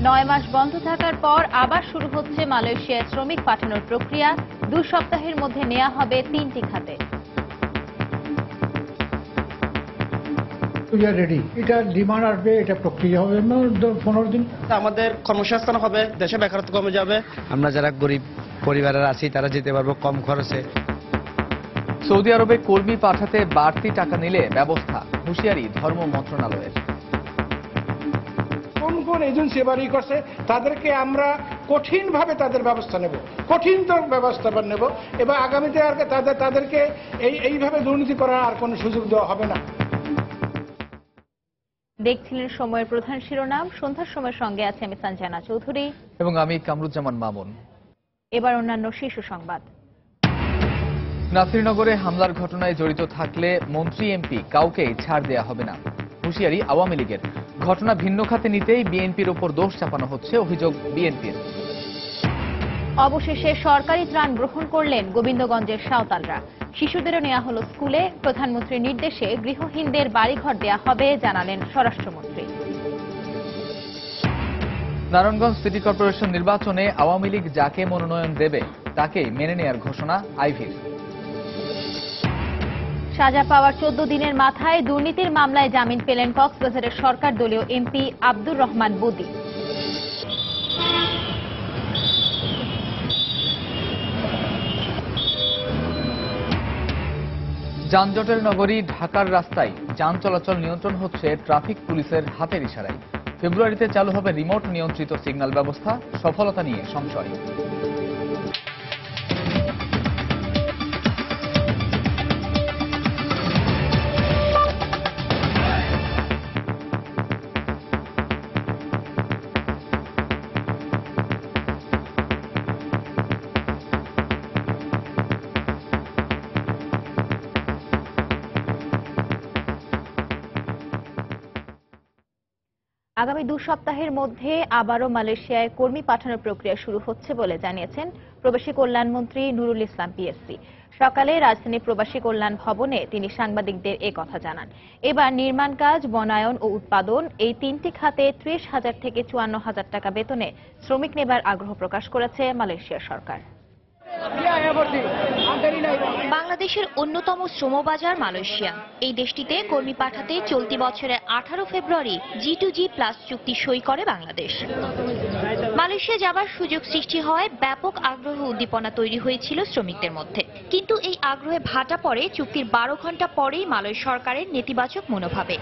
9 মাস বন্ধ থাকার পর আবার শুরু হচ্ছে মালয়েশিয়ায় শ্রমিক পাঠানোর প্রক্রিয়া। 2 সপ্তাহের মধ্যে নেওয়া হবে 3টি খাতে। রেডি, এটা ডিমান্ড আসবে, এটা প্রক্রিয়া হবে 15 দিন। আমাদের কর্মসংস্থান হবে, দেশে বেকারত্ব কমে যাবে। আমরা যারা গরিব পরিবারের আছি তারা যেতে পারবো কম খরচে। সৌদি আরবে কর্মী পাঠাতে বাড়তি টাকা নিলে ব্যবস্থা, হুঁশিয়ারি ধর্ম মন্ত্রণালয়ের। কোন কোন এজেন্সি এবার করছে তাদেরকে আমরা কঠিনভাবে তাদের ব্যবস্থা নেব, কঠিনতর ব্যবস্থা নেব এবং আগামীতে আর তাদেরকে এইভাবে দুর্নীতি করার আর কোনো সুযোগ দেওয়া হবে না। দেখছিলেন সময়ের প্রধান শিরোনাম। সন্ধ্যার সময়ের সঙ্গে আছে আমি সঞ্জনা চৌধুরী এবং আমি কামরুজ্জামান মামুন। এবার অন্যান্য শীর্ষ সংবাদ। নাসিরনগরে হামলার ঘটনায় জড়িত থাকলে মন্ত্রী এমপি কাউকেই ছাড় দেয়া হবে না, হুঁশিয়ারি আওয়ামী লীগের। ঘটনা ভিন্ন খাতে নিতেই বিএনপির ওপর দোষ চাপানো হচ্ছে, অভিযোগ বিএনপির। অবশেষে সরকারি ত্রাণ গ্রহণ করলেন গোবিন্দগঞ্জের সাঁওতালরা। শিশুদেরও নেওয়া হলো স্কুলে। প্রধানমন্ত্রীর নির্দেশে গৃহহীনদের বাড়িঘর দেয়া হবে, জানালেন স্বরাষ্ট্রমন্ত্রী। নারায়ণগঞ্জ সিটি কর্পোরেশন নির্বাচনে আওয়ামী লীগ যাকে মনোনয়ন দেবে তাকেই মেনে নেয়ার ঘোষণা আইভীর। সাজা পাওয়ার 14 দিনের মাথায় দুর্নীতির মামলায় জামিন পেলেন কক্সবাজারের সরকার দলীয় এমপি আব্দুর রহমান বদি। যানজটের নগরী ঢাকার রাস্তায় যান চলাচল নিয়ন্ত্রণ হচ্ছে ট্রাফিক পুলিশের হাতের ইশারায়। ফেব্রুয়ারিতে চালু হবে রিমোট নিয়ন্ত্রিত সিগন্যাল ব্যবস্থা, সফলতা নিয়ে সংশয়। আগামী 2 সপ্তাহের মধ্যে আবারও মালয়েশিয়ায় কর্মী পাঠানোর প্রক্রিয়া শুরু হচ্ছে বলে জানিয়েছেন প্রবাসী কল্যাণ মন্ত্রী নুরুল ইসলাম পিএসসি। সকালে রাজধানী প্রবাসী কল্যাণ ভবনে তিনি সাংবাদিকদের এ কথা জানান। এবার নির্মাণ কাজ, বনায়ন ও উৎপাদন এই 3টি খাতে 30,000 থেকে 54,000 টাকা বেতনে শ্রমিক নেবার আগ্রহ প্রকাশ করেছে মালয়েশিয়া সরকার। বাংলাদেশের অন্যতম শ্রমবাজার মালয়েশিয়া। এই দেশটিতে কর্মী পাঠাতে চলতি বছরের 18 ফেব্রুয়ারি G2G+ চুক্তি সই করে বাংলাদেশ। মালয়েশিয়া যাবার সুযোগ সৃষ্টি হয় ব্যাপক আগ্রহ উদ্দীপনা তৈরি হয়েছিল শ্রমিকদের মধ্যে। কিন্তু এই আগ্রহে ভাটা পড়ে চুক্তির 12 ঘন্টা পরেই মালয় সরকারের নেতিবাচক মনোভাবে।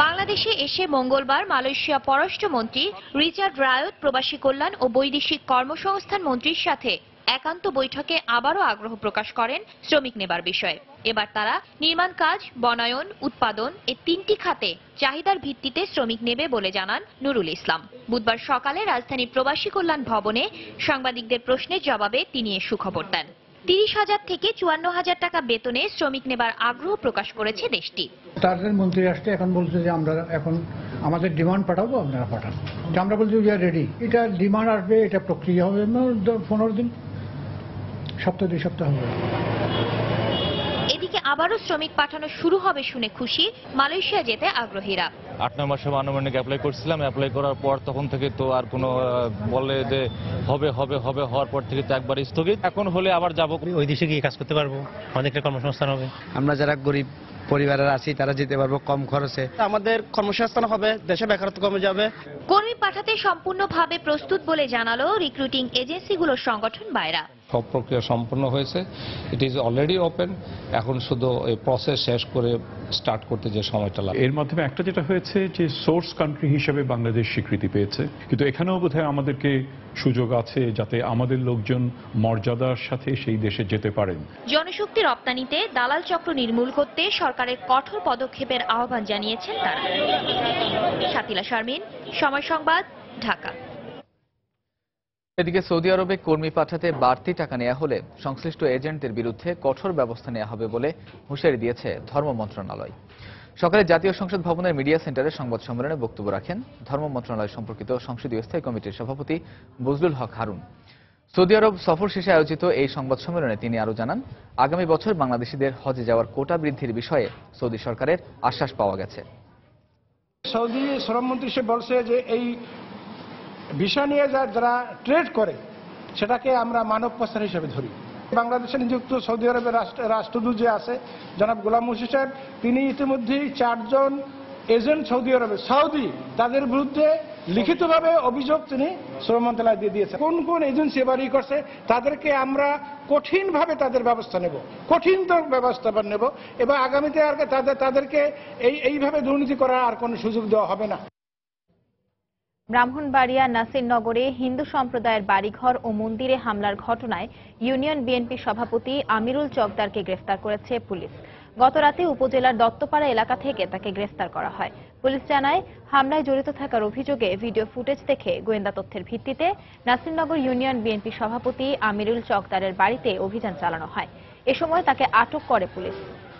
বাংলাদেশে এসে মঙ্গলবার মালয়েশিয়া পররাষ্ট্রমন্ত্রী রিচার্ড রায়ত প্রবাসী কল্যাণ ও বৈদেশিক কর্মসংস্থান মন্ত্রীর সাথে একান্ত বৈঠকে আবারও আগ্রহ প্রকাশ করেন শ্রমিক নেবার বিষয়ে। এবার তারা নির্মাণ কাজ, বনায়ন, উৎপাদন এই 3টি খাতে চাহিদার ভিত্তিতে শ্রমিক নেবে বলে জানান নুরুল ইসলাম। বুধবার সকালে রাজধানীর প্রবাসী কল্যাণ ভবনে সাংবাদিকদের প্রশ্নের জবাবে তিনি এ সুখবর দেন। 30,000 থেকে 54,000 টাকা বেতনে শ্রমিক নেবার আগ্রহ প্রকাশ করেছে দেশটি। তাদের মন্ত্রী আসছে, এখন বলছে যে আমরা এখন আমাদের ডিমান্ড পাঠাবো, আপনারা পাঠান। আমরা বলছি উই আর রেডি, এটা ডিমান্ড আসবে, এটা প্রক্রিয়া হবে 15 দিন, 2 সপ্তাহ হবে। এদিকে আবারও শ্রমিক পাঠানো শুরু হবে শুনে খুশি মালয়েশিয়া যেতে আগ্রহীরা। 8-9 মাসে আনুমানিক অ্যাপ্লাই করছিলাম। অ্যাপ্লাই করার পর তখন থেকে তো আর কোনো বলে যে হবে হবে হবে হওয়ার পর থেকে তো একবার স্থগিত। এখন হলে আবার যাব, ওই দেশে গিয়ে কাজ করতে পারবো, অনেকটা কর্মসংস্থান হবে। আমরা যারা গরিব পরিবারের আছি তারা যেতে পারবো কম খরচে। আমাদের কর্মসংস্থান হবে, দেশে বেকারত্ব কমে যাবে। কর্মী পাঠাতে সম্পূর্ণভাবে প্রস্তুত বলে জানালো রিক্রুটিং এজেন্সিগুলোর সংগঠন বাইরা। সব প্রক্রিয়া সম্পন্ন হয়েছে, ইট ইজ অলরেডি ওপেন। এখন শুধু এই প্রসেস শেষ করে স্টার্ট করতে যে সময়টা লাগে। এর মাধ্যমে একটা যেটা হয়েছে যে সোর্স কান্ট্রি হিসেবে বাংলাদেশ স্বীকৃতি পেয়েছে, কিন্তু এখানেও বোধহয় আমাদেরকে সুযোগ আছে যাতে আমাদের লোকজন মর্যাদার সাথে সেই দেশে যেতে পারেন। জনশক্তি রপ্তানিতে দালাল চক্র নির্মূল করতে সরকারের কঠোর পদক্ষেপের আহ্বান জানিয়েছেন তারা। শাতিলা শারমিন, সময় সংবাদ, ঢাকা। এদিকে সৌদি আরবে কর্মী পাঠাতে বাড়তি টাকা নেওয়া হলে সংশ্লিষ্ট এজেন্টদের বিরুদ্ধে কঠোর ব্যবস্থা নেওয়া হবে বলে হুঁশিয়ারি দিয়েছে ধর্ম মন্ত্রণালয়। সকালে জাতীয় সংসদ ভবনের মিডিয়া সেন্টারে সংবাদ সম্মেলনে বক্তব্য রাখেন ধর্ম মন্ত্রণালয় সম্পর্কিত সংসদীয় স্থায়ী কমিটির সভাপতি বজলুল হক হারুন। সৌদি আরব সফর শেষে আয়োজিত এই সংবাদ সম্মেলনে তিনি আরও জানান, আগামী বছর বাংলাদেশিদের হজে যাওয়ার কোটা বৃদ্ধির বিষয়ে সৌদি সরকারের আশ্বাস পাওয়া গেছে। সৌদি শ্রমমন্ত্রী সে বলছে যে এই ভিসা নিয়ে যারা ট্রেড করে সেটাকে আমরা মানব পাচার হিসেবে ধরি। বাংলাদেশে নিযুক্ত সৌদি আরবের রাষ্ট্রদূত যে আছে জনাব গোলাম মুর্শিদ সাহেব, তিনি ইতিমধ্যেই 4 জন এজেন্ট সৌদি আরবে তাদের বিরুদ্ধে লিখিতভাবে অভিযোগ তিনি শ্রম মন্ত্রণালয় দিয়ে দিয়েছেন। কোন কোন এজেন্সি বাড়ি করছে তাদেরকে আমরা কঠিনভাবে তাদের ব্যবস্থা নেব, কঠিনতর ব্যবস্থা নেব এবং আগামীতে আর তাদেরকে এইভাবে দুর্নীতি করার আর কোনো সুযোগ দেওয়া হবে না। ব্রাহ্মণবাড়িয়া নাসিরনগরে হিন্দু সম্প্রদায়ের বাড়িঘর ও মন্দিরে হামলার ঘটনায় ইউনিয়ন বিএনপি সভাপতি আমিরুল চকদারকে গ্রেফতার করেছে পুলিশ। গতরাতে উপজেলার দত্তপাড়া এলাকা থেকে তাকে গ্রেফতার করা হয়। পুলিশ জানায়, হামলায় জড়িত থাকার অভিযোগে ভিডিও ফুটেজ দেখে গোয়েন্দা তথ্যের ভিত্তিতে নাসিরনগর ইউনিয়ন বিএনপি সভাপতি আমিরুল চকদারের বাড়িতে অভিযান চালানো হয়। এ সময় তাকে আটক করে পুলিশ।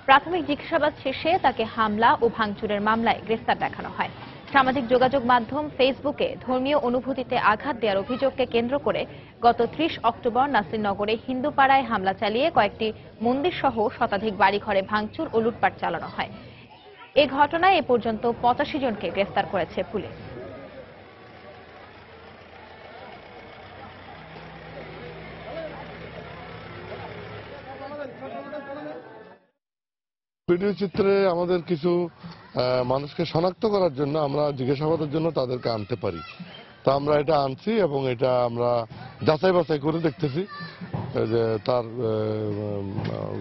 প্রাথমিক জিজ্ঞাসাবাদ শেষে তাকে হামলা ও ভাঙচুরের মামলায় গ্রেফতার দেখানো হয়। সামাজিক যোগাযোগ মাধ্যম ফেসবুকে ধর্মীয় অনুভূতিতে আঘাত দেওয়ার অভিযোগকে কেন্দ্র করে গত 30 অক্টোবর নাসিরনগরে হিন্দুপাড়ায় হামলা চালিয়ে কয়েকটি মন্দির সহ শতাধিক বাড়িঘরে ভাঙচুর ও লুটপাট চালানো হয়। এ ঘটনায় এ পর্যন্ত 85 জনকে গ্রেফতার করেছে পুলিশ। ভিডিও চিত্রে আমাদের কিছু মানুষকে শনাক্ত করার জন্য আমরা জিজ্ঞাসাবাদের জন্য তাদেরকে আনতে পারি। তা আমরা এটা আনছি এবং এটা আমরা যাচাই বাছাই করে দেখতেছি যে তার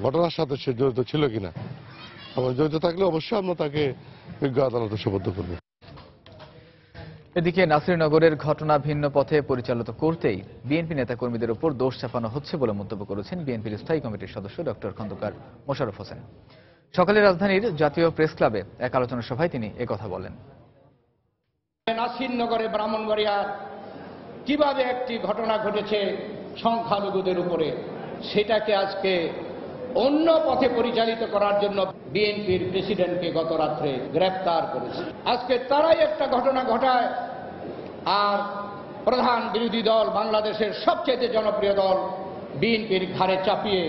ঘটনার সাথে সে জড়িত ছিল কিনা, এবং জড়িত থাকলে অবশ্যই আমরা তাকে বিজ্ঞ আদালতে সোপর্দ করব। এদিকে নাসিরনগরের ঘটনা ভিন্ন পথে পরিচালিত করতেই বিএনপি নেতাকর্মীদের উপর দোষ চাপানো হচ্ছে বলে মন্তব্য করেছেন বিএনপির স্থায়ী কমিটির সদস্য ডক্টর খন্দকার মোশাররফ হোসেন। সকালে রাজধানীর জাতীয় প্রেস ক্লাবে এক আলোচনা সভায় তিনি একথা বলেন। নাসিরনগরে ব্রাহ্মণবাড়িয়ার কিভাবে একটি ঘটনা ঘটেছে সংখ্যালঘুদের উপরে, সেটাকে আজকে অন্য পথে পরিচালিত করার জন্য বিএনপির প্রেসিডেন্টকে গত রাত্রে গ্রেফতার করেছে। আজকে তারাই একটা ঘটনা ঘটায় আর প্রধান বিরোধী দল, বাংলাদেশের সবচেয়ে জনপ্রিয় দল বিএনপির ঘাড়ে চাপিয়ে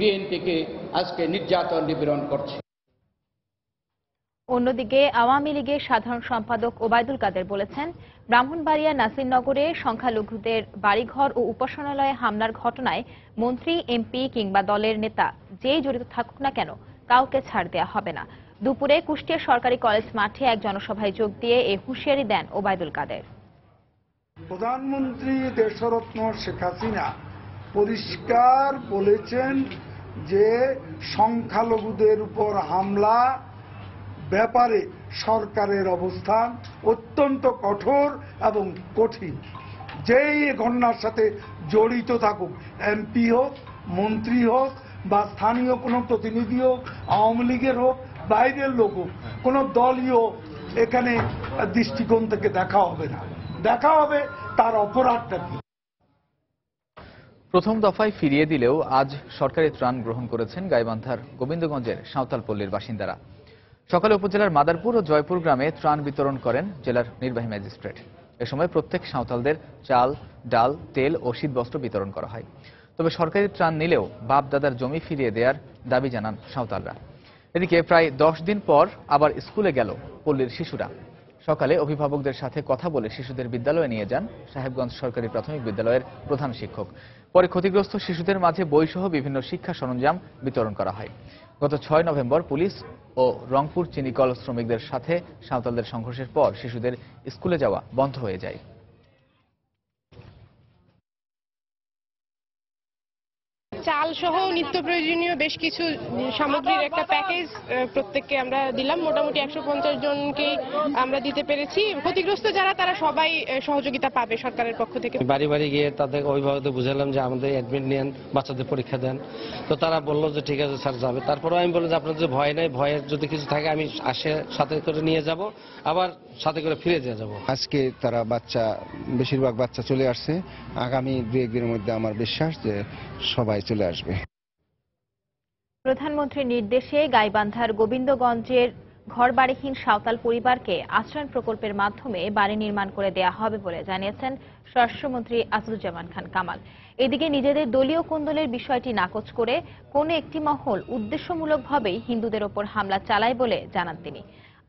বিএনপিকে আজকে নির্যাতন নিপীড়ন করছে। অন্যদিকে আওয়ামী লীগের সাধারণ সম্পাদক ওবায়দুল কাদের বলেছেন, ব্রাহ্মণবাড়িয়া নাসিরনগরে সংখ্যালঘুদের বাড়িঘর ও উপাসনালয়ে হামলার ঘটনায় মন্ত্রী, এমপি কিংবা দলের নেতা যেই জড়িত থাকুক না কেন, কাউকে ছাড় দেওয়া হবে না। দুপুরে কুষ্টিয়া সরকারি কলেজ মাঠে এক জনসভায় যোগ দিয়ে এই হুঁশিয়ারি দেন ওবায়দুল কাদের। প্রধানমন্ত্রী দেশরত্ন শেখ হাসিনা পরিষ্কার বলেছেন যে সংখ্যালঘুদের উপর হামলা ব্যাপারে সরকারের অবস্থান অত্যন্ত কঠোর এবং কঠিন। যেই ঘটনার সাথে জড়িত থাকুক, এমপি হোক, মন্ত্রী হোক বা স্থানীয় কোনো প্রতিনিধি হোক, আওয়ামী লীগের হোক, বাইরের লোক হোক, কোনো দলীয় এখানে দৃষ্টিকোণ থেকে দেখা হবে না। দেখা হবে তার অপরাধটা কি। প্রথম দফায় ফিরিয়ে দিলেও আজ সরকারি ত্রাণ গ্রহণ করেছেন গাইবান্ধার গোবিন্দগঞ্জের সাঁওতালপল্লীর বাসিন্দারা। সকালে উপজেলার মাদারপুর ও জয়পুর গ্রামে ত্রাণ বিতরণ করেন জেলার নির্বাহী ম্যাজিস্ট্রেট। এ সময় প্রত্যেক সাঁওতালদের চাল, ডাল, তেল ও শীতবস্ত্র বিতরণ করা হয়। তবে সরকারি ত্রাণ নিলেও বাপ দাদার জমি ফিরিয়ে দেওয়ার দাবি জানান সাঁওতালরা। এদিকে প্রায় 10 দিন পর আবার স্কুলে গেল পল্লীর শিশুরা। সকালে অভিভাবকদের সাথে কথা বলে শিশুদের বিদ্যালয়ে নিয়ে যান সাহেবগঞ্জ সরকারি প্রাথমিক বিদ্যালয়ের প্রধান শিক্ষক। পরে ক্ষতিগ্রস্ত শিশুদের মাঝে বইসহ বিভিন্ন শিক্ষা সরঞ্জাম বিতরণ করা হয়। গত 6 নভেম্বর পুলিশ ও রংপুর চিনিকল শ্রমিকদের সাথে সাঁওতালদের সংঘর্ষের পর শিশুদের স্কুলে যাওয়া বন্ধ হয়ে যায়। চাল সহ নিত্য প্রয়োজনীয় বেশ কিছু সামগ্রীর একটা প্যাকেজ প্রত্যেককে আমরা দিলাম। মোটামুটি 150 জনকে আমরা দিতে পেরেছি। ক্ষতিগ্রস্ত যারা তারা সবাই সহযোগিতা পাবে সরকারের পক্ষ থেকে। বাড়ি বাড়ি গিয়ে তাদের অভিভাবকদের বুঝালাম যে আমাদের অ্যাডমিট নেন, বাচ্চাদের পরীক্ষা দেন। তো তারা বললো যে ঠিক আছে স্যার যাবে। তারপরেও আমি বললাম যে আপনার যে ভয় নাই, ভয়ের যদি কিছু থাকে আমি সাথে করে নিয়ে যাব, আবার সাথে করে ফিরে দিয়ে যাব। আজকে তারা বেশিরভাগ বাচ্চা চলে আসছে। আগামী 2-1 দিনের মধ্যে আমার বিশ্বাস যে সবাই চলে আসবে। প্রধানমন্ত্রীর নির্দেশে গাইবান্ধার গোবিন্দগঞ্জের ঘরবাড়িহীন সাঁওতাল পরিবারকে আশ্রয়ণ প্রকল্পের মাধ্যমে বাড়ি নির্মাণ করে দেয়া হবে বলে জানিয়েছেন স্বরাষ্ট্রমন্ত্রী আসাদুজ্জামান খান কামাল। এদিকে নিজেদের দলীয় কোন্দলের বিষয়টি নাকচ করে কোনো একটি মহল উদ্দেশ্যমূলকভাবেই হিন্দুদের ওপর হামলা চালায় বলে জানান তিনি।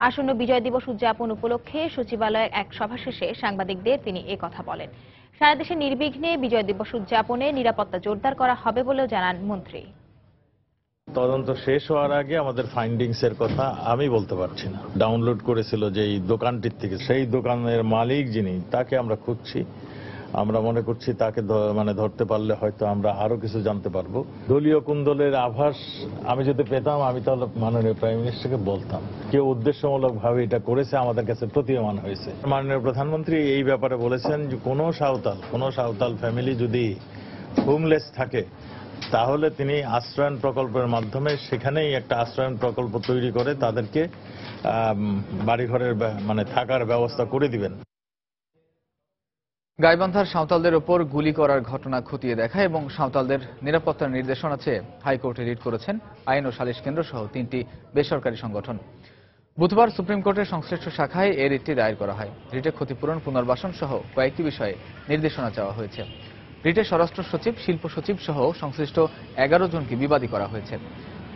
আসন্ন বিজয় দিবস উদযাপন উপলক্ষে সচিবালয়ের এক সভা শেষে সাংবাদিকদের তিনি কথা বলেন। সারা দেশে নির্বিঘ্নে বিজয় দিবস উদযাপনে নিরাপত্তা জোরদার করা হবে বলেও জানান মন্ত্রী। তদন্ত শেষ হওয়ার আগে আমাদের ফাইন্ডিংস এর কথা আমি বলতে পারছি না। ডাউনলোড করেছিল যে এই দোকানটির থেকে, সেই দোকানের মালিক যিনি, তাকে আমরা খুঁজছি। আমরা মনে করছি তাকে ধরতে পারলে হয়তো আমরা আরো কিছু জানতে পারবো। দলীয় কুন্দলের আভাস আমি যদি পেতাম, আমি তাহলে মাননীয় প্রাইম মিনিস্টারকে বলতাম। কেউ উদ্দেশ্যমূলক ভাবে এটা করেছে, আমাদের কাছে প্রতীয়মান হয়েছে। মাননীয় প্রধানমন্ত্রী এই ব্যাপারে বলেছেন যে কোনো সাঁওতাল ফ্যামিলি যদি হোমলেস থাকে, তাহলে তিনি আশ্রয়ন প্রকল্পের মাধ্যমে সেখানেই একটা আশ্রয়ন প্রকল্প তৈরি করে তাদেরকে বাড়িঘরের থাকার ব্যবস্থা করে দিবেন। গাইবান্ধার সাঁওতালদের ওপর গুলি করার ঘটনা খতিয়ে দেখা এবং সাঁওতালদের নিরাপত্তার নির্দেশনা চেয়ে হাইকোর্টে রিট করেছেন আইন ও সালিশ কেন্দ্র সহ 3টি বেসরকারি সংগঠন। বুধবার সুপ্রিম কোর্টের সংশ্লিষ্ট শাখায় এই রিটটি দায়ের করা হয়। রিটে ক্ষতিপূরণ, পুনর্বাসন সহ কয়েকটি বিষয়ে নির্দেশনা চাওয়া হয়েছে। রিটে স্বরাষ্ট্র সচিব, শিল্প সচিব সহ সংশ্লিষ্ট 11 জনকে বিবাদী করা হয়েছে।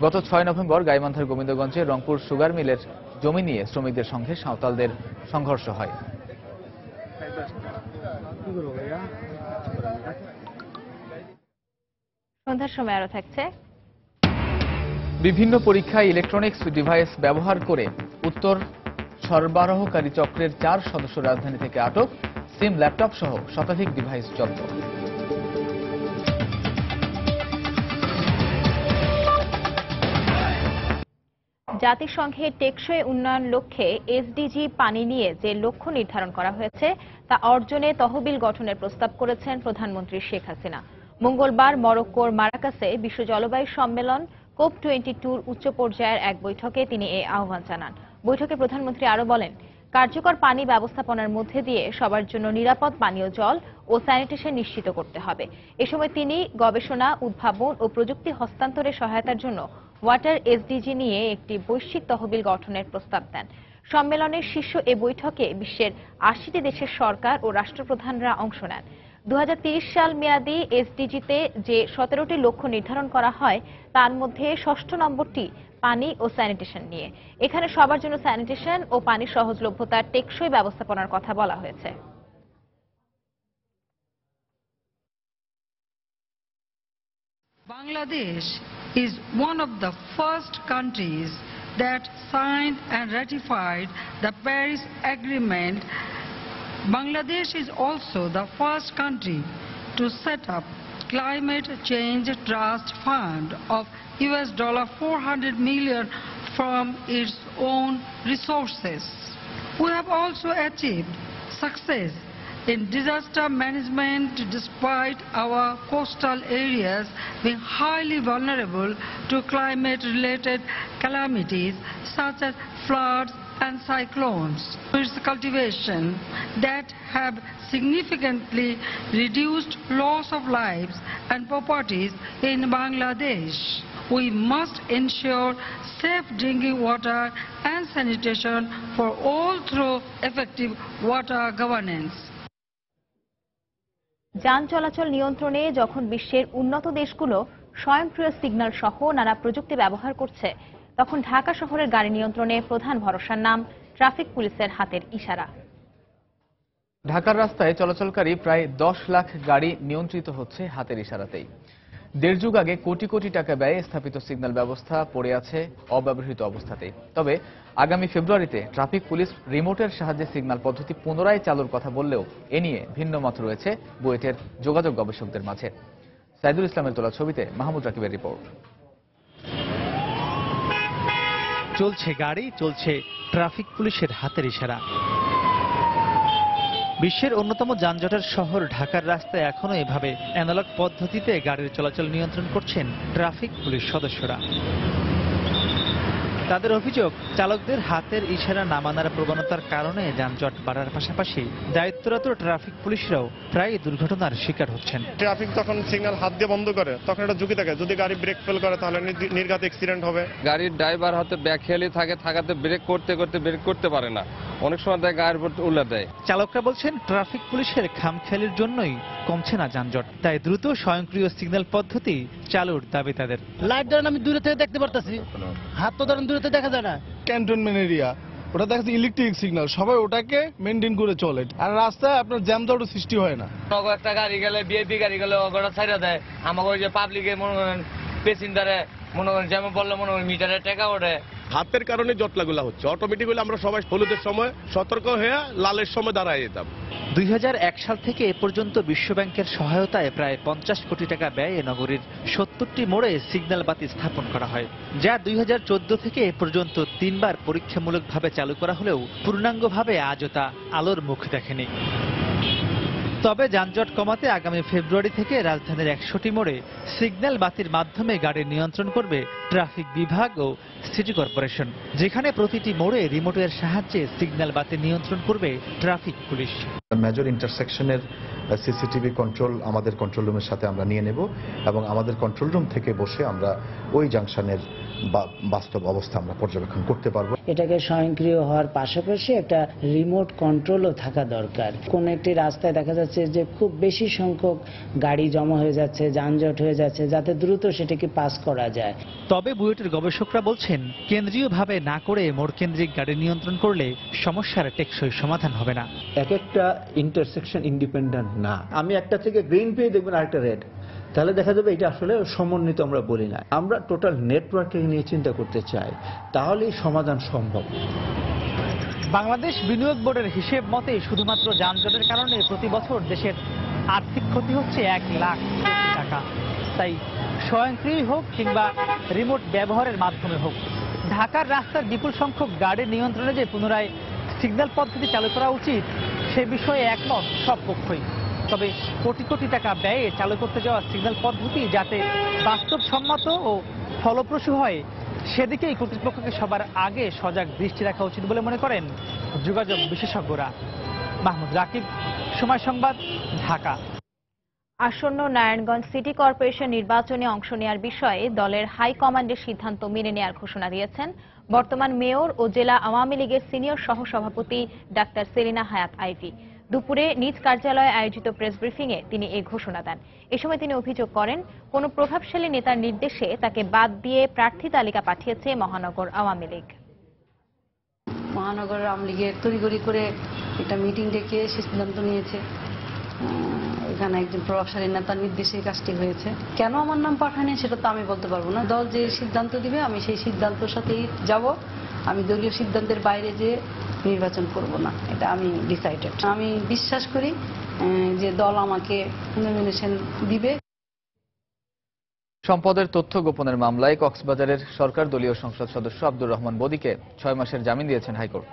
গত 6 নভেম্বর গাইবান্ধার গোবিন্দগঞ্জে রংপুর সুগার মিলের জমি নিয়ে শ্রমিকদের সঙ্গে সাঁওতালদের সংঘর্ষ হয়। সন্ধ্যার সময় আরো থাকছে বিভিন্ন পরীক্ষায় ইলেকট্রনিক্স ডিভাইস ব্যবহার করে উত্তর সরবরাহকারী চক্রের 4 সদস্য রাজধানী থেকে আটক, সিম, ল্যাপটপ সহ শতাধিক ডিভাইস জব্দ। জাতিসংঘের টেকসই উন্নয়ন লক্ষ্যে এসডিজি পানি নিয়ে যে লক্ষ্য নির্ধারণ করা হয়েছে তা অর্জনে তহবিল গঠনের প্রস্তাব করেছেন প্রধানমন্ত্রী শেখ হাসিনা। মঙ্গলবার মরক্কোর মারাকাসে বিশ্ব জলবায়ু সম্মেলন COP22 উচ্চ পর্যায়ের এক বৈঠকে তিনি এই আহ্বান জানান। বৈঠকে প্রধানমন্ত্রী আরো বলেন, কার্যকর পানি ব্যবস্থাপনার মধ্যে দিয়ে সবার জন্য নিরাপদ পানীয় জল ও স্যানিটেশন নিশ্চিত করতে হবে। এ সময় তিনি গবেষণা, উদ্ভাবন ও প্রযুক্তি হস্তান্তরে সহায়তার জন্য ওয়াটার এসডিজি নিয়ে একটি বৈশ্বিক তহবিল গঠনের প্রস্তাব দেন। সম্মেলনের শীর্ষ এ বৈঠকে বিশ্বের 80টি দেশের সরকার ও রাষ্ট্রপ্রধানরা অংশ নেন। 2030 সাল মেয়াদী এসডিজিতে যে 17টি লক্ষ্য নির্ধারণ করা হয় তার মধ্যে 6ষ্ঠ নম্বরটি পানি ও স্যানিটেশন নিয়ে। এখানে সবার জন্য স্যানিটেশন ও পানির সহজলভ্যতার টেকসই ব্যবস্থাপনার কথা বলা হয়েছে। Bangladesh is one of the first countries that signed and ratified the Paris Agreement. Bangladesh is also the first country to set up Climate Change Trust Fund of $400 million from its own resources. We have also achieved success in disaster management despite our coastal areas being highly vulnerable to climate-related calamities such as floods and cyclones. Its cultivation that have significantly reduced loss of lives and properties in Bangladesh. We must ensure safe drinking water and sanitation for all through effective water governance. যান চলাচল নিয়ন্ত্রণে যখন বিশ্বের উন্নত দেশগুলো স্বয়ংক্রিয় signal সহ নানা প্রযুক্তি ব্যবহার করছে, তখন ঢাকা শহরের গাড়ি নিয়ন্ত্রণে প্রধান ভরসার নাম ট্রাফিক পুলিশের হাতের ইশারা। ঢাকার রাস্তায় চলাচলকারী প্রায় 10 লাখ গাড়ি নিয়ন্ত্রিত হচ্ছে হাতের ইশারাতেই। 1.5 যুগ আগে কোটি কোটি টাকা ব্যয়ে স্থাপিত সিগন্যাল ব্যবস্থা পড়ে আছে অব্যবহৃত অবস্থাতেই। তবে আগামী ফেব্রুয়ারিতে ট্রাফিক পুলিশ রিমোটের সাহায্যে সিগন্যাল পদ্ধতি পুনরায় চালুর কথা বললেও এ নিয়ে ভিন্ন মত রয়েছে বুয়েটের যোগাযোগ গবেষকদের মাঝে। সাইদুল ইসলামের তোলা ছবিতে মাহমুদ রাকিবের রিপোর্ট। চলছে গাড়ি, চলছে ট্রাফিক পুলিশের হাতের ইশারা। বিশ্বের অন্যতম যানজটের শহর ঢাকার রাস্তায় এখনো এভাবে অ্যানালগ পদ্ধতিতে গাড়ির চলাচল নিয়ন্ত্রণ করছেন ট্রাফিক পুলিশ সদস্যরা। তাদের অভিযোগ, চালকদের হাতের ইশারা না মানার প্রবণতার কারণে যানজট বাড়ার পাশাপাশি দায়িত্বরত ট্রাফিক পুলিশরাও প্রায় দুর্ঘটনার শিকার হচ্ছেন। ট্রাফিক তখন সিগন্যাল হাত দিয়ে বন্ধ করে, তখন একটা ঝুঁকি থাকে, যদি গাড়ি ব্রেক ফেল করে তাহলে নির্ঘাত অ্যাক্সিডেন্ট হবে। গাড়ির ড্রাইভার হাতে ব্যাকহেলি থাকাতে ব্রেক করতে পারে না, অনেক সময় দেয় গায়ের উপর উল্লা দেয়। চালকরা বলছেন, ট্রাফিক পুলিশের খামখেয়ালির জন্যই কমছে না যানজট, তাই দ্রুত স্বয়ংক্রিয় সিগন্যাল পদ্ধতি চালুর দাবি তাদের। লাইট ধরেন আমি দূরে থেকে দেখতে পারতেছি, হাত তো ধরেন দূরে থেকে দেখা যায় না। ক্যান্টনমেন্ট এরিয়া, ওটা দেখা যাচ্ছে ইলেকট্রিক সিগন্যাল, সবাই ওটাকে মেনটেন করে চলে, আর রাস্তায় আপনার জ্যাম জটও সৃষ্টি হয় না। একটা গাড়ি গেলে বিআইপি গাড়ি গেলে ওটা ছাইড়া দেয়, আমাকে ওই যে পাবলিকে মনে করেন প্যাসেঞ্জারে মনে করেন জ্যামে পড়লে মনে করেন মিটারে টাকা ওঠে। হাতের কারণে জটলাগুলা হচ্ছে, অটোমেটিক হলে আমরা সবাই হলুদের সময় সতর্ক হয়ে লালের সময় দাঁড়ায় যেতাম। 2001 সাল থেকে এ পর্যন্ত বিশ্বব্যাংকের সহায়তায় প্রায় 50 কোটি টাকা ব্যয়ে নগরীর 70টি মোড়ে সিগন্যাল বাতি স্থাপন করা হয়, যা 2014 থেকে এ পর্যন্ত 3 বার পরীক্ষামূলকভাবে চালু করা হলেও পূর্ণাঙ্গভাবে আজও তা আলোর মুখ দেখেনি। তবে যানজট কমাতে আগামী ফেব্রুয়ারি থেকে রাজধানীর 100টি মোড়ে সিগন্যাল বাতির মাধ্যমে গাড়ি নিয়ন্ত্রণ করবে ট্রাফিক বিভাগ ও সিটি কর্পোরেশন, যেখানে প্রতিটি মোড়ে রিমোটের সাহায্যে সিগন্যাল বাতি নিয়ন্ত্রণ করবে ট্রাফিক পুলিশ। মেজর ইন্টারসেকশনের সিসিটিভি কন্ট্রোল আমাদের কন্ট্রোল রুমের সাথে আমরা নিয়ে নেব এবং আমাদের কন্ট্রোল রুম থেকে বসে আমরা ওই জাংশনের বাস্তব অবস্থা আমরা পর্যবেক্ষণ করতে পারবো। এটাকে স্বয়ংক্রিয় হওয়ার পাশাপাশি একটা রিমোট কন্ট্রোলও থাকা দরকার। কোন একটি রাস্তায় দেখা যাচ্ছে যে খুব বেশি সংখ্যক গাড়ি জমা হয়ে যাচ্ছে, যানজট হয়ে যাচ্ছে, যাতে দ্রুত সেটাকে পাস করা যায়। তবে বুয়েটের গবেষকরা বলছেন, কেন্দ্রীয়ভাবে না করে মোড় কেন্দ্রিক গাড়ি নিয়ন্ত্রণ করলে সমস্যার টেকসই সমাধান হবে না। এক একটা ইন্টারসেকশন ইন্ডিপেন্ডেন্ট না, আমি একটা থেকে গ্রিন পেয়ে দেখবেন আরেকটা রেড, তাহলে দেখা যাবে এটা আসলে সমন্বিত আমরা বলি না। আমরা টোটাল নেটওয়ার্কিং নিয়ে চিন্তা করতে চাই, তাহলেই সমাধান সম্ভব। বাংলাদেশ বিনিয়োগ বোর্ডের হিসেব মতে শুধুমাত্র যানজটের কারণে প্রতি বছর দেশের আর্থিক ক্ষতি হচ্ছে 1 লাখ কোটি টাকা। তাই স্বয়ংক্রিয় হোক কিংবা রিমোট ব্যবহারের মাধ্যমে হোক, ঢাকার রাস্তার বিপুল সংখ্যক গাড়ি নিয়ন্ত্রণে যে পুনরায় সিগন্যাল পদ্ধতি চালু করা উচিত, সে বিষয়ে একমত সব পক্ষই। তবে কোটি কোটি টাকা ব্যয়ে চালু করতে যাওয়া সিগন্যাল পদ্ধতি যাতে বাস্তবসম্মত ও ফলপ্রসূ হয়, সেদিকেই কর্তৃপক্ষকে সবার আগে সজাগ দৃষ্টি রাখা উচিত বলে মনে করেন যোগাযোগ বিশেষজ্ঞরা। মাহমুদ রাকিব, সময় সংবাদ, ঢাকা। আসন্ন নারায়ণগঞ্জ সিটি কর্পোরেশন নির্বাচনে অংশ নেওয়ার বিষয়ে দলের হাইকমান্ডের সিদ্ধান্ত মেনে নেওয়ার ঘোষণা দিয়েছেন বর্তমান মেয়র ও জেলা আওয়ামী লীগের সিনিয়র সহসভাপতি ডাক্তার সেলিনা হায়াৎ আইভী। দুপুরে নিজ কার্যালয়ে আয়োজিত প্রেস ব্রিফিংয়ে তিনি এই ঘোষণা দেন। এ সময় তিনি অভিযোগ করেন, কোন প্রভাবশালী নেতার নির্দেশে তাকে বাদ দিয়ে প্রার্থী তালিকা পাঠিয়েছে মহানগর আওয়ামী লীগ। মহানগর আওয়ামী লীগের তড়িঘড়ি করে একটা মিটিং ডেকে সিদ্ধান্ত নিয়েছে, এখানে একজন প্রভাবশালী নেতার নির্দেশে কাজটি হয়েছে। কেন আমার নাম পাঠায়নি সেটা তো আমি বলতে পারবো না। দল যে সিদ্ধান্ত দিবে আমি সেই সিদ্ধান্তের সাথেই যাব। আমি দলীয় সিদ্ধান্তের বাইরে যে নির্বাচন করব না, এটা আমি ডিসাইডেড। আমি বিশ্বাস করি যে দল আমাকে নমিনেশন দিবে। সম্পদের তথ্য গোপনের মামলায় কক্সবাজারের সরকার দলীয় সংসদ সদস্য আব্দুর রহমান বদিকে 6 মাসের জামিন দিয়েছেন হাইকোর্ট।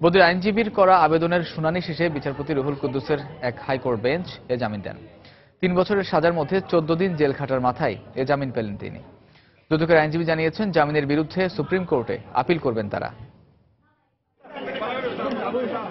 বদির আইনজীবীর করা আবেদনের শুনানি শেষে বিচারপতি রুহুল কুদ্দুসের এক হাইকোর্ট বেঞ্চ এ জামিন দেন। 3 বছরের সাজার মধ্যে 14 দিন জেল খাটার মাথায় এ জামিন পেলেন তিনি। দুদকের আইনজীবী জানিয়েছেন, জামিনের বিরুদ্ধে সুপ্রিম কোর্টে আপিল করবেন তারা।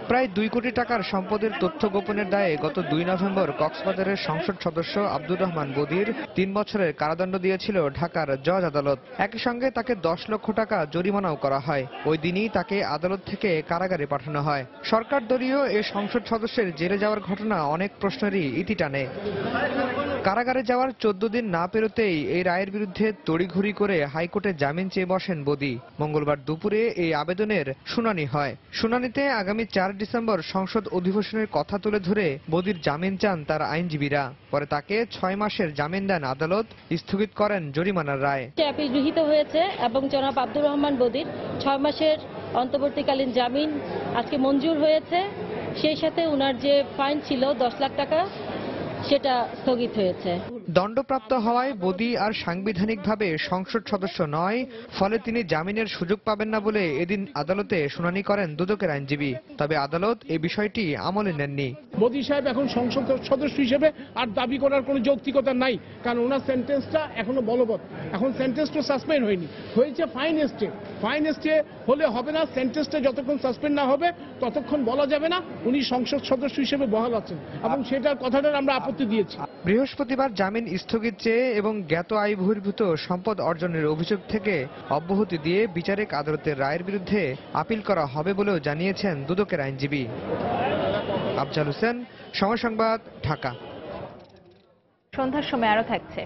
প্রায় 2 কোটি টাকার সম্পদের তথ্য গোপনের দায়ে গত 2 নভেম্বর কক্সবাজারের সংসদ সদস্য আব্দুর রহমান বদির 3 বছরের কারাদণ্ড দিয়েছিল ঢাকার জজ আদালত। একই সঙ্গে তাকে 10 লক্ষ টাকা জরিমানাও করা হয়। ওই দিনই তাকে আদালত থেকে কারাগারে পাঠানো হয়। সরকার দলীয় এ সংসদ সদস্যের জেলে যাওয়ার ঘটনা অনেক প্রশ্নেরই ইতি টানে। কারাগারে যাওয়ার 14 দিন না পেরোতেই এই রায়ের বিরুদ্ধে তড়িঘড়ি করে হাইকোর্টে জামিন চেয়ে বসেন বদি। মঙ্গলবার দুপুরে এই আবেদনের শুনানি হয়। শুনানিতে আগামী 4 ডিসেম্বর সংসদ অধিবেশনের কথা তুলে ধরে বদির জামিন চান তার আইনজীবীরা। পরে তাকে 6 মাসের জামিন দেন আদালত, স্থগিত করেন জরিমানার রায়। আপিল গৃহীত হয়েছে এবং জনাব আব্দুর রহমান বদির 6 মাসের অন্তর্বর্তীকালীন জামিন আজকে মঞ্জুর হয়েছে। সেই সাথে উনার যে ফাইন ছিল 10 লাখ টাকা, সেটা স্থগিত হয়েছে। দণ্ডপ্রাপ্ত হওয়ায় বদি আর সাংবিধানিকভাবে সংসদ সদস্য নয়, ফলে তিনি জামিনের সুযোগ পাবেন না বলে এদিন আদালতে শুনানি করেন দুদকের আইনজীবী। তবে আদালত এই বিষয়টি আমলে নেননি। মোদি সাহেব এখন সংসদ সদস্য হিসেবে আর দাবি করার কোনো যৌক্তিকতা নাই, কারণ ওনার সেন্টেন্সটা এখনো বলবৎ। এখন সেন্টেন্সটা সাসপেন্ড হয়নি, হয়েছে ফাইন স্টে। ফাইন স্টে হলে হবে না, সেন্টেন্সটা যতক্ষণ সাসপেন্ড না হবে ততক্ষণ বলা যাবে না উনি সংসদ সদস্য হিসেবে বহাল আছেন, এবং সেটার কথাটার আমরা আপত্তি দিয়েছি। বৃহস্পতিবার জামিন স্থগিত চেয়ে এবং জ্ঞাত আয় বহির্ভূত সম্পদ অর্জনের অভিযোগ থেকে অব্যাহতি দিয়ে বিচারিক আদালতের রায়ের বিরুদ্ধে আপিল করা হবে বলেও জানিয়েছেন দুদকের আইনজীবী। আফজাল হোসেন, সময় সংবাদ, ঢাকা। সন্ধ্যার সময় আরো থাকছে।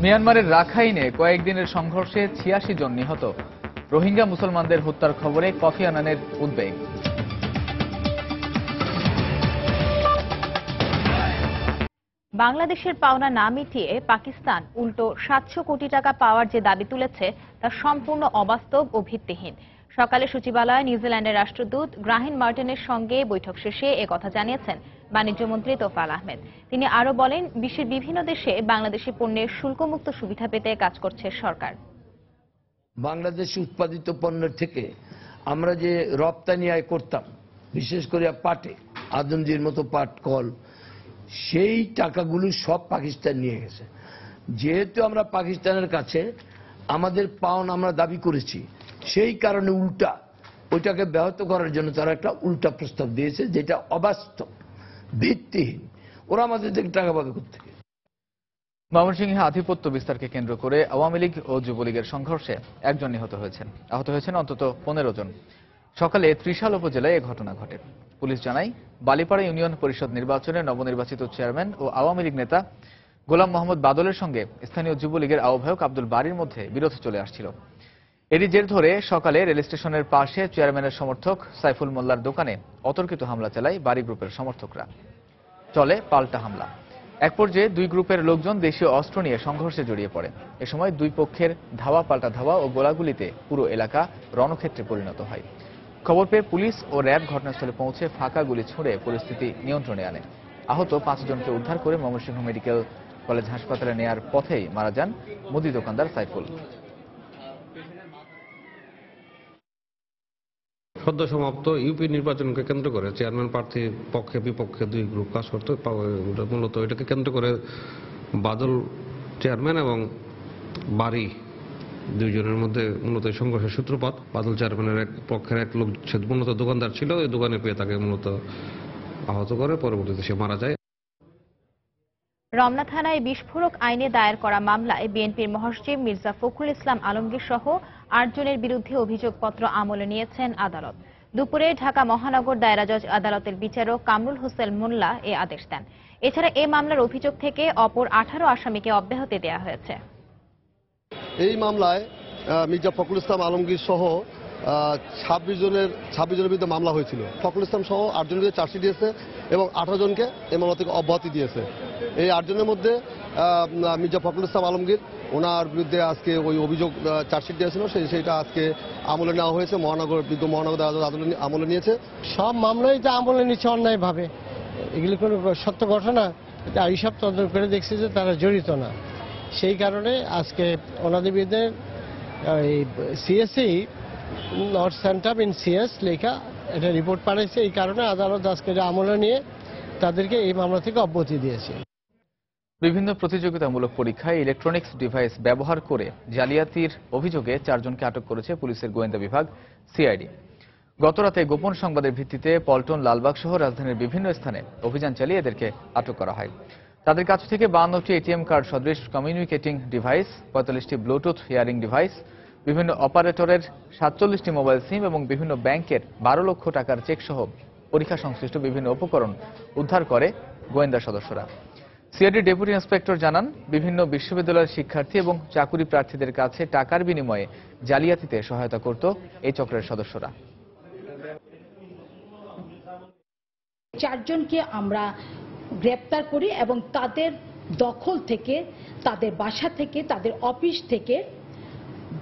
মিয়ানমারের রাখাইনে কয়েকদিনের সংঘর্ষে 86 জন নিহত, রোহিঙ্গা মুসলমানদের হত্যার খবরে কফি আনানের উদ্বেগ। বাংলাদেশের পাওনা না মিটিয়ে পাকিস্তান উল্টো 700 কোটি টাকা পাওয়ার যে দাবি তুলেছে তা সম্পূর্ণ অবাস্তব ও ভিত্তিহীন। সকালে সচিবালয়ে নিউজিল্যান্ডের রাষ্ট্রদূত গ্রাহিন মার্টিনের সঙ্গে বৈঠক শেষে একথা জানিয়েছেন বাণিজ্যমন্ত্রী তোফায়েল আহমেদ। তিনি আরও বলেন, বিশ্বের বিভিন্ন দেশে বাংলাদেশি পণ্যের শুল্কমুক্ত সুবিধা পেতে কাজ করছে সরকার। বাংলাদেশে উৎপাদিত পণ্যের থেকে আমরা যে রপ্তানি আয় করতাম, বিশেষ করে পাটে, আদমজির মতো পাট কল, সেই টাকাগুলো সব পাকিস্তান নিয়ে গেছে। যেহেতু আমরা পাকিস্তানের কাছে আমাদের পাওনা আমরা দাবি করেছি, সেই কারণে উল্টা ওইটাকে ব্যাহত করার জন্য তারা একটা উল্টা প্রস্তাব দিয়েছে, যেটা অবাস্তব, ভিত্তিহীন। ওরা আমাদের থেকে টাকা পাবে কোত্থেকে? ময়মনসিংহে আধিপত্য বিস্তারকে কেন্দ্র করে আওয়ামী লীগ ও যুবলীগের সংঘর্ষে একজন নিহত হয়েছেন। আহত হয়েছেন অন্তত 15 জন। সকালে ত্রিশাল উপজেলায় এ ঘটনা ঘটে। পুলিশ জানায়, বালিপাড়া ইউনিয়ন পরিষদ নির্বাচনে নবনির্বাচিত চেয়ারম্যান ও আওয়ামী লীগ নেতা গোলাম মোহাম্মদ বাদলের সঙ্গে স্থানীয় যুবলীগের আহ্বায়ক আব্দুল বারীর মধ্যে বিরোধ চলে আসছিল। এরই জের ধরে সকালে রেল স্টেশনের পাশে চেয়ারম্যানের সমর্থক সাইফুল মোল্লার দোকানে অতর্কিত হামলা চালায় বারী গ্রুপের সমর্থকরা। চলে পাল্টা হামলা। এক পর্যায়ে দুই গ্রুপের লোকজন দেশীয় অস্ত্র নিয়ে সংঘর্ষে জড়িয়ে পড়ে। এ সময় দুই পক্ষের ধাওয়া পাল্টা ধাওয়া ও গোলাগুলিতে পুরো এলাকা রণক্ষেত্রে পরিণত হয়। খবর পেয়ে পুলিশ ও র্যাব ঘটনাস্থলে পৌঁছে ফাঁকা গুলি ছুড়ে পরিস্থিতি নিয়ন্ত্রণে আনে। আহত 5 জনকে উদ্ধার করে ময়মনসিংহ মেডিকেল কলেজ হাসপাতালে নেয়ার পথেই মারা যান মুদি দোকানদার সাইফুল। সদ্য সমাপ্ত ইউপি নির্বাচনকে কেন্দ্র করে চেয়ারম্যান প্রার্থীর পক্ষে বিপক্ষে দুই গ্রুপ কাজ করতে, মূলত এটাকে কেন্দ্র করে বাদল চেয়ারম্যান এবং বারী দুইজনের মধ্যে মূলত সংঘর্ষের সূত্রপাত। বাদল চেয়ারম্যানের এক পক্ষের এক লোক মূলত দোকানদার ছিল, এই দোকানে পেয়ে তাকে মূলত আহত করে, পরবর্তীতে সে মারা যায়। রমনা থানায় বিস্ফোরক আইনে দায়ের করা মামলায় বিএনপির মহাসচিব মির্জা ফখরুল ইসলাম আলমগীর সহ 8 জনের বিরুদ্ধে অভিযোগপত্র আমলে নিয়েছেন আদালত। দুপুরে ঢাকা মহানগর দায়রা জজ আদালতের বিচারক কামরুল হোসেন মোল্লা এ আদেশ দেন। এছাড়া এই মামলার অভিযোগ থেকে অপর 18 আসামিকে অব্যাহতি দেওয়া হয়েছে। এই মামলায় মির্জা ফখরুল ইসলাম আলমগীর সহ 26 জনের বিরুদ্ধে মামলা হয়েছিল। ফখরুল ইসলাম সহ 8 জনের বিরুদ্ধে চার্জশিট দিয়েছে এবং 18 জনকে এই মামলা থেকে অব্যাহতি দিয়েছে। এই 8 জনের মধ্যে মির্জা ফখরুল ইসলাম আলমগীর, ওনার বিরুদ্ধে আজকে ওই অভিযোগ চার্জশিট দিয়েছিল, সেইটা আজকে আমলে নেওয়া হয়েছে। মহানগর আদালত আমলে নিয়েছে। সব মামলাই তো আমলে নিচ্ছে অন্যায়ভাবে। এগুলি কোনো সত্য ঘটনা, এইসব তদন্ত করে দেখছে যে তারা জড়িত না। সেই কারণে আজকে ওনাদের বিরুদ্ধে CSE not centre in CS লেখা এটা রিপোর্ট পাঠাইছে। এই কারণে আদালত আজকে আমলে নিয়ে তাদেরকে এই মামলা থেকে অব্যাহতি দিয়েছে। বিভিন্ন প্রতিযোগিতামূলক পরীক্ষায় ইলেকট্রনিক্স ডিভাইস ব্যবহার করে জালিয়াতির অভিযোগে 4 জনকে আটক করেছে পুলিশের গোয়েন্দা বিভাগ সিআইডি। গতরাতে গোপন সংবাদের ভিত্তিতে পল্টন, লালবাগ সহ রাজধানীর বিভিন্ন স্থানে অভিযান চালিয়ে এদেরকে আটক করা হয়। তাদের কাছ থেকে 52টি এটিএম কার্ড সদৃশ কমিউনিকেটিং ডিভাইস, 45টি ব্লুটুথ হিয়ারিং ডিভাইস, বিভিন্ন অপারেটরের 47টি মোবাইল সিম এবং বিভিন্ন ব্যাংকের 12 লক্ষ টাকার চেক সহ পরীক্ষা সংশ্লিষ্ট বিভিন্ন উপকরণ উদ্ধার করে গোয়েন্দা সদস্যরা। সিআইডি ডেপুটি ইন্সপেক্টর জানান, বিভিন্ন বিশ্ববিদ্যালয়ের শিক্ষার্থী এবং চাকুরি প্রার্থীদের কাছে টাকার বিনিময়ে জালিয়াতিতে সহায়তা করত এই চক্রের সদস্যরা। 4 জনকে আমরা গ্রেপ্তার করি এবং তাদের দখল থেকে, তাদের বাসা থেকে, তাদের অফিস থেকে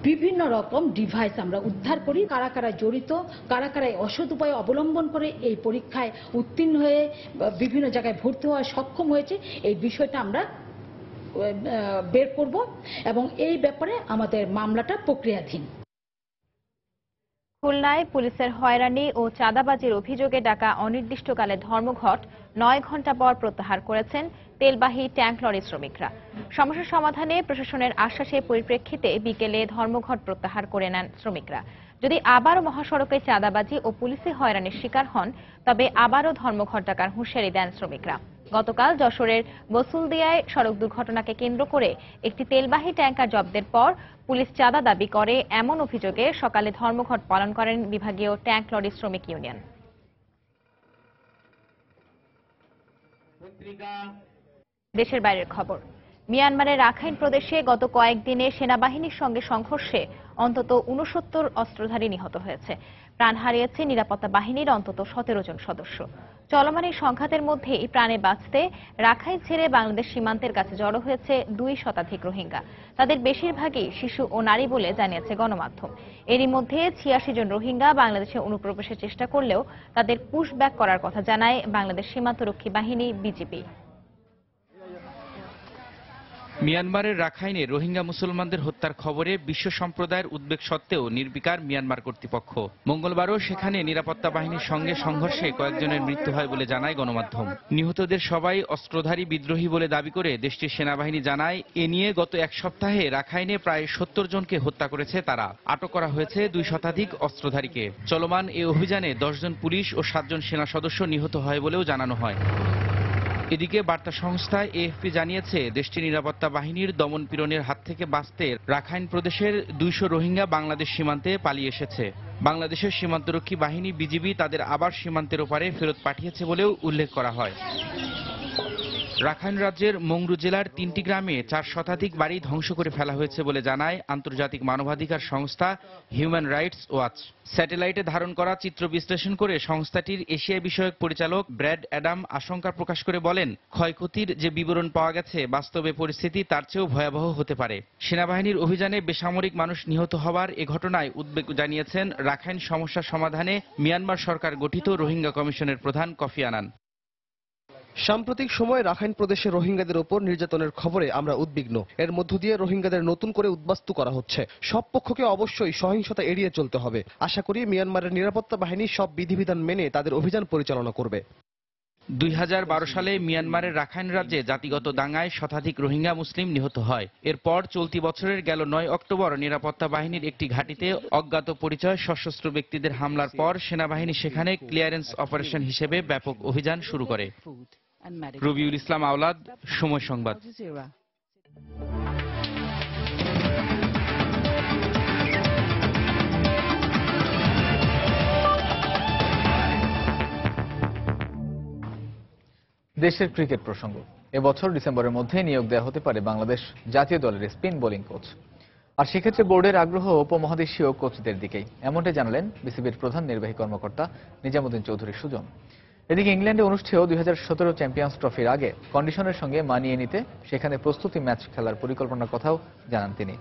বিভিন্ন রকম ডিভাইস আমরা উদ্ধার করি। কারা কারা জড়িত, কারা কারা অসৎ উপায় অবলম্বন করে এই পরীক্ষায় উত্তীর্ণ হয়ে বিভিন্ন জায়গায় ভর্তি হওয়া সক্ষম হয়েছে, এই বিষয়টা আমরা বের করব এবং এই ব্যাপারে আমাদের মামলাটা প্রক্রিয়াধীন। খুলনায় পুলিশের হয়রানি ও চাঁদাবাজির অভিযোগে ডাকা অনির্দিষ্টকালে ধর্মঘট 9 ঘণ্টা পর প্রত্যাহার করেছেন তেলবাহী ট্যাঙ্ক লরি শ্রমিকরা। সমস্যা সমাধানে প্রশাসনের আশ্বাসের পরিপ্রেক্ষিতে বিকেলে ধর্মঘট প্রত্যাহার করে নেন শ্রমিকরা। যদি আবারও মহাসড়কে চাঁদাবাজি ও পুলিশি হয়রানির শিকার হন, তবে আবারও ধর্মঘট ডাকার হুঁশিয়ারি দেন শ্রমিকরা। গতকাল যশোরের বসুলদিয়ায় সড়ক দুর্ঘটনাকে কেন্দ্র করে একটি তেলবাহী ট্যাঙ্কার জব্দের পর পুলিশ চাঁদা দাবি করে এমন অভিযোগে সকালে ধর্মঘট পালন করেন বিভাগীয় ট্যাঙ্ক লরি শ্রমিক ইউনিয়ন। দেশের বাইরের খবর। মিয়ানমারের রাখাইন প্রদেশে গত কয়েকদিনে সেনাবাহিনীর সঙ্গে সংঘর্ষে অন্তত ৬৯ অস্ত্রধারী নিহত হয়েছে। প্রাণ হারিয়েছে নিরাপত্তা বাহিনীর অন্তত ১৭ জন সদস্য। চলমান এই সংঘাতের মধ্যেই প্রাণে বাঁচতে রাখাইন ছেড়ে বাংলাদেশ সীমান্তের কাছে জড়ো হয়েছে ২ শতাধিক রোহিঙ্গা। তাদের বেশিরভাগই শিশু ও নারী বলে জানিয়েছে গণমাধ্যম। এরই মধ্যে ৮৬ জন রোহিঙ্গা বাংলাদেশে অনুপ্রবেশের চেষ্টা করলেও তাদের পুশব্যাক করার কথা জানায় বাংলাদেশ সীমান্তরক্ষী বাহিনী বিজিবি। মিয়ানমারের রাখাইনে রোহিঙ্গা মুসলমানদের হত্যার খবরে বিশ্ব সম্প্রদায়ের উদ্বেগ সত্ত্বেও নির্বিকার মিয়ানমার কর্তৃপক্ষ। মঙ্গলবারও সেখানে নিরাপত্তা বাহিনীর সঙ্গে সংঘর্ষে কয়েকজনের মৃত্যু হয় বলে জানায় গণমাধ্যম। নিহতদের সবাই অস্ত্রধারী বিদ্রোহী বলে দাবি করে দেশটির সেনাবাহিনী জানায়, এ নিয়ে গত এক সপ্তাহে রাখাইনে প্রায় ৭০ জনকে হত্যা করেছে তারা। আটক করা হয়েছে ২ শতাধিক অস্ত্রধারীকে। চলমান এ অভিযানে ১০ জন পুলিশ ও ৭ জন সেনা সদস্য নিহত হয় বলেও জানানো হয়। এদিকে বার্তা সংস্থা এএফপি জানিয়েছে, দেশটির নিরাপত্তা বাহিনীর দমন পীড়নের হাত থেকে বাঁচতে রাখাইন প্রদেশের ২০০ রোহিঙ্গা বাংলাদেশ সীমান্তে পালিয়ে এসেছে। বাংলাদেশের সীমান্তরক্ষী বাহিনী বিজিবি তাদের আবার সীমান্তের ওপারে ফেরত পাঠিয়েছে বলেও উল্লেখ করা হয়। রাখাইন রাজ্যের মংরু জেলার ৩টি গ্রামে ৪ শতাধিক বাড়ি ধ্বংস করে ফেলা হয়েছে বলে জানায় আন্তর্জাতিক মানবাধিকার সংস্থা হিউম্যান রাইটস ওয়াচ। স্যাটেলাইটে ধারণ করা চিত্র বিশ্লেষণ করে সংস্থাটির এশিয়া বিষয়ক পরিচালক ব্র্যাড অ্যাডাম আশঙ্কা প্রকাশ করে বলেন, ক্ষয়ক্ষতির যে বিবরণ পাওয়া গেছে বাস্তবে পরিস্থিতি তার চেয়েও ভয়াবহ হতে পারে। সেনাবাহিনীর অভিযানে বেসামরিক মানুষ নিহত হওয়ার এ ঘটনায় উদ্বেগ জানিয়েছেন রাখাইন সমস্যা সমাধানে মিয়ানমার সরকার গঠিত রোহিঙ্গা কমিশনের প্রধান কফি আনান। সাম্প্রতিক সময়ে রাখাইন প্রদেশে রোহিঙ্গাদের ওপর নির্যাতনের খবরে আমরা উদ্বিগ্ন। এর মধ্য দিয়ে রোহিঙ্গাদের নতুন করে উদ্বাস্তু করা হচ্ছে। সব পক্ষকে অবশ্যই সহিংসতা এড়িয়ে চলতে হবে। আশা করি মিয়ানমারের নিরাপত্তা বাহিনী সব বিধিবিধান মেনে তাদের অভিযান পরিচালনা করবে। ২০১২ সালে মিয়ানমারের রাখাইন রাজ্যে জাতিগত দাঙ্গায় শতাধিক রোহিঙ্গা মুসলিম নিহত হয়। এরপর চলতি বছরের গেল ৯ অক্টোবর নিরাপত্তা বাহিনীর একটি ঘাঁটিতে অজ্ঞাত পরিচয় সশস্ত্র ব্যক্তিদের হামলার পর সেনাবাহিনী সেখানে ক্লিয়ারেন্স অপারেশন হিসেবে ব্যাপক অভিযান শুরু করে। রবিউল ইসলাম আওলাদ, সময় সংবাদ। দেশের ক্রিকেট প্রসঙ্গ। এবছর ডিসেম্বরের মধ্যে নিয়োগ দেওয়া হতে পারে বাংলাদেশ জাতীয় দলের স্পিন বোলিং কোচ। আর সেক্ষেত্রে বোর্ডের আগ্রহ উপমহাদেশীয় কোচদের দিকেই, এমনটাই জানালেন বিসিবির প্রধান নির্বাহী কর্মকর্তা নিজামুদ্দিন চৌধুরী সুজন। এদিকে ইংল্যান্ডে অনুষ্ঠেয় ২০১৭ চ্যাম্পিয়ন্স ট্রফির আগে কন্ডিশনের সঙ্গে মানিয়ে নিতে সেখানে প্রস্তুতি ম্যাচ খেলার পরিকল্পনার কথাও জানান তিনি।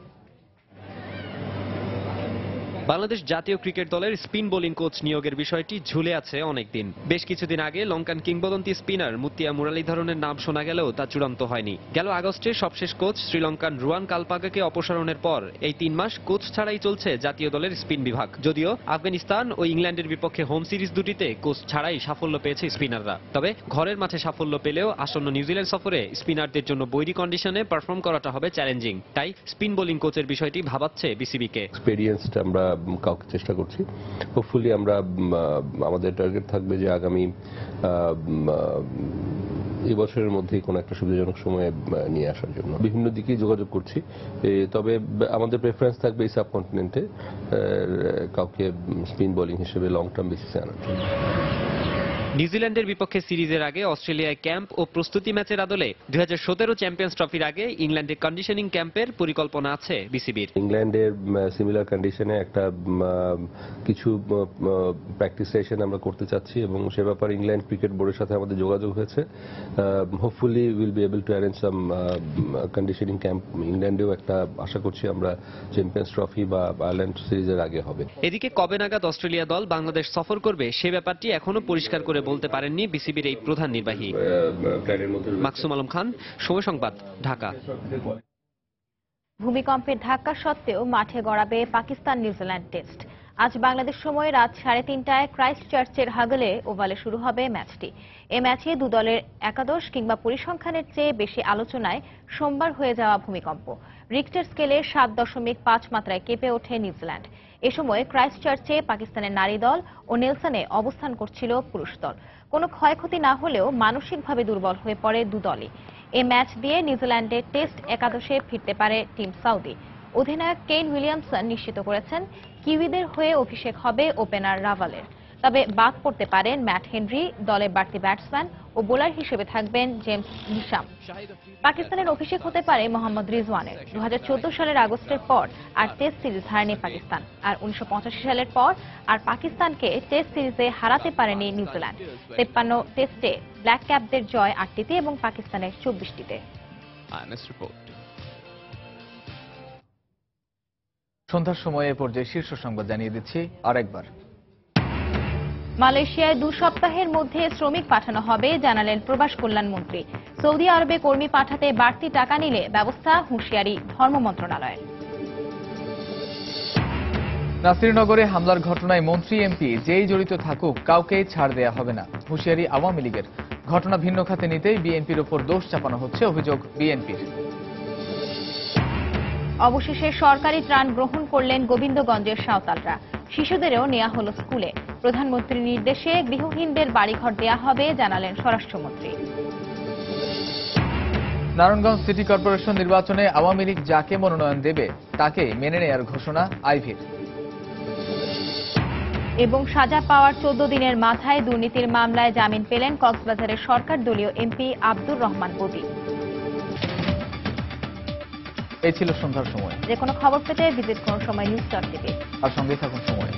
বাংলাদেশ জাতীয় ক্রিকেট দলের স্পিন বোলিং কোচ নিয়োগের বিষয়টি ঝুলে আছে অনেকদিন। বেশ কিছুদিন আগে লঙ্কান কিংবদন্তি স্পিনার মুতিয়া মুরালীধরনের নাম শোনা গেলেও তা চূড়ান্ত হয়নি। গেল আগস্টে সবশেষ কোচ শ্রীলঙ্কান রুয়ান কালপাগাকে অপসারণের পর এই ৩ মাস কোচ ছাড়াই চলছে জাতীয় দলের স্পিন বিভাগ। যদিও আফগানিস্তান ও ইংল্যান্ডের বিপক্ষে হোম সিরিজ দুটিতে কোচ ছাড়াই সাফল্য পেয়েছে স্পিনাররা। তবে ঘরের মাঠে সাফল্য পেলেও আসন্ন নিউজিল্যান্ড সফরে স্পিনারদের জন্য বৈরী কন্ডিশনে পারফর্ম করাটা হবে চ্যালেঞ্জিং। তাই স্পিন বোলিং কোচের বিষয়টি ভাবাচ্ছে বিসিবিকে। এক্সপেরিয়েন্সড আমরা কাউকে চেষ্টা করছি। হোপফুলি আমরা আমাদের টার্গেট থাকবে যে আগামী এই বছরের মধ্যেই কোনো একটা সুবিধাজনক সময়ে নিয়ে আসার জন্য বিভিন্ন দিকে যোগাযোগ করছি। তবে আমাদের প্রেফারেন্স থাকবে এই সাবকন্টিনেন্টে কাউকে স্পিন বোলিং হিসেবে লং টার্ম বেসিসে আনার জন্য। নিউজিল্যান্ডের বিপক্ষে সিরিজের আগে অস্ট্রেলিয়ায় ক্যাম্প ও প্রস্তুতি ম্যাচের আদলে ২০১৭ চ্যাম্পিয়ন্স ট্রফির আগে ইংল্যান্ডে কন্ডিশনিং ক্যাম্পের পরিকল্পনা আছে বিসিবির। ইংল্যান্ডের সিমিলার কন্ডিশনে একটা কিছু প্র্যাকটিস সেশন আমরা করতে চাচ্ছি এবং সে ব্যাপারে ইংল্যান্ড ক্রিকেট বোর্ডের সাথে আমাদের যোগাযোগ হয়েছে। Hopefully will be able to arrange some conditioning camp ইংল্যান্ডেও একটা আশা করছি আমরা চ্যাম্পিয়ন্স ট্রফি বা আয়ারল্যান্ড সিরিজের আগে হবে। এদিকে কবে নাগাদ অস্ট্রেলিয়া দল বাংলাদেশ সফর করবে সে ব্যাপারটি এখনো পরিষ্কার করে বলতে পারেননি বিসিবির এই প্রধান নির্বাহী। মাকসুম আলম খান, সময় সংবাদ, ঢাকা। ভূমিকম্পের ধাক্কা সত্ত্বেও মাঠে গড়াবে পাকিস্তান নিউজিল্যান্ড টেস্ট। আজ বাংলাদেশ সময় রাত 3:30টায় ক্রাইস্টচার্চের হাগলে ওভালে শুরু হবে ম্যাচটি। এ ম্যাচে দু দলের একাদশ কিংবা পরিসংখ্যানের চেয়ে বেশি আলোচনায় সোমবার হয়ে যাওয়া ভূমিকম্প। রিক্টার স্কেলে 7.5 মাত্রায় কেঁপে ওঠে নিউজিল্যান্ড। এ সময় ক্রাইস্টচার্চে পাকিস্তানের নারী দল ও নেলসনে অবস্থান করছিল পুরুষ দল। কোনো ক্ষয়ক্ষতি না হলেও মানসিকভাবে দুর্বল হয়ে পড়ে দু দলই। এ ম্যাচ দিয়ে নিউজিল্যান্ডের টেস্ট একাদশে ফিরতে পারে টিম সাউদি। অধিনায়ক কেইন উইলিয়ামসন নিশ্চিত করেছেন কিউইদের হয়ে অভিষেক হবে ওপেনার রাভালের। তবে বাদ পড়তে পারেন ম্যাট হেনরি, দলে বাড়তি ব্যাটসম্যান ও বোলার হিসেবে থাকবেন জেমস নিশাম। পাকিস্তানের অভিষেক হতে পারে মোহাম্মদ রিজওয়ানের। 2014 সালের আগস্টের পর আর টেস্ট সিরিজ হারেনি পাকিস্তান, আর 1985 সালের পর আর পাকিস্তানকে টেস্ট সিরিজে হারাতে পারেনি নিউজিল্যান্ড। 53 টেস্টে ব্ল্যাক ক্যাপদের জয় 8টিতে এবং পাকিস্তানের 24টিতে। সন্ধ্যার সময়ে এ পর্যায়ে শীর্ষ সংবাদ জানিয়ে দিচ্ছি আরেকবার। মালয়েশিয়ায় 2 সপ্তাহের মধ্যে শ্রমিক পাঠানো হবে জানালেন প্রবাস কল্যাণ মন্ত্রী। সৌদি আরবে কর্মী পাঠাতে বাড়তি টাকা নিলে ব্যবস্থা, হুঁশিয়ারি ধর্ম মন্ত্রণালয়ের। নাসিরনগরে হামলার ঘটনায় মন্ত্রী এমপি যেই জড়িত থাকুক কাউকেই ছাড় দেয়া হবে না, হুঁশিয়ারি আওয়ামী লীগের। ঘটনা ভিন্ন খাতে নিতেই বিএনপির ওপর দোষ চাপানো হচ্ছে, অভিযোগ বিএনপির। অবশেষে সরকারি ত্রাণ গ্রহণ করলেন গোবিন্দগঞ্জের সাঁওতালরা। শিশুদেরও নেওয়া হলো স্কুলে। প্রধানমন্ত্রীর নির্দেশে গৃহহীনদের বাড়িঘর দেয়া হবে জানালেন স্বরাষ্ট্রমন্ত্রী। নারায়ণগঞ্জ সিটি কর্পোরেশন নির্বাচনে আওয়ামী লীগ যাকে মনোনয়ন দেবে তাকে মেনে নেয়ার ঘোষণা আইভীর। এবং সাজা পাওয়ার 14 দিনের মাথায় দুর্নীতির মামলায় জামিন পেলেন কক্সবাজারের সরকার দলীয় এমপি আব্দুর রহমান বদি। এই ছিল সন্ধ্যার সময়। যে কোনো খবর পেতে ভিজিট করুন সময় নিউজ.টিভি। আর সঙ্গে থাকুন সময়।